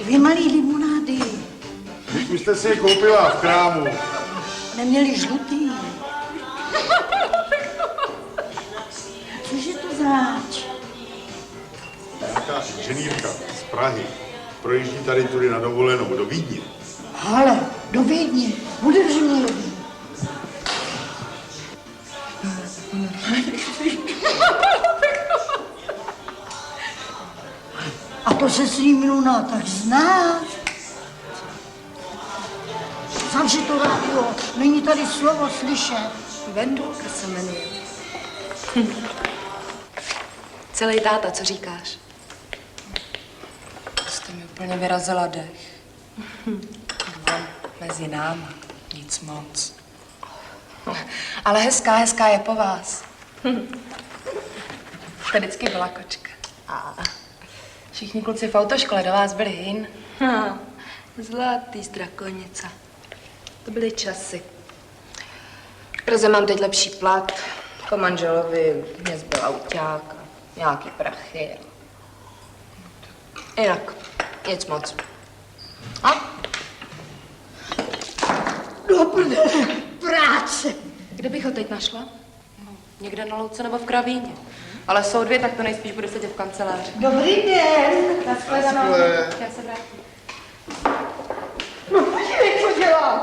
2 malý limonády. Vy jste si je koupila v krámu. Neměli žlutý. Cože to zač? Nějaká inženýrka z Prahy projíždí tady tudy na dovolenou do Vídně. Ale do Vídně. Budeš mě lidi. A to se s ním Luna tak zná. Zavři to rádio, není tady slovo slyšet. Vendulka se jmenuje. Celý táta, co říkáš? Jste mi úplně vyrazila dech. Mezi náma, nic moc. Ale hezká je po vás. To vždycky byla kočka. A všichni kluci v autoškole do vás byli jin. Zlatý strakonice. To byly časy. V Praze mám teď lepší plat. Po manželovi mě zbyl auťák a nějaký prachy. Jinak, nic moc. A? Do prdele, práce. Kde bych ho teď našla? No, někde na louce nebo v kravíně. Ale jsou 2, tak to nejspíš bude sedět v kanceláři. Dobrý den. Naschledanou. Já se vrátím. No podívej, co dělá.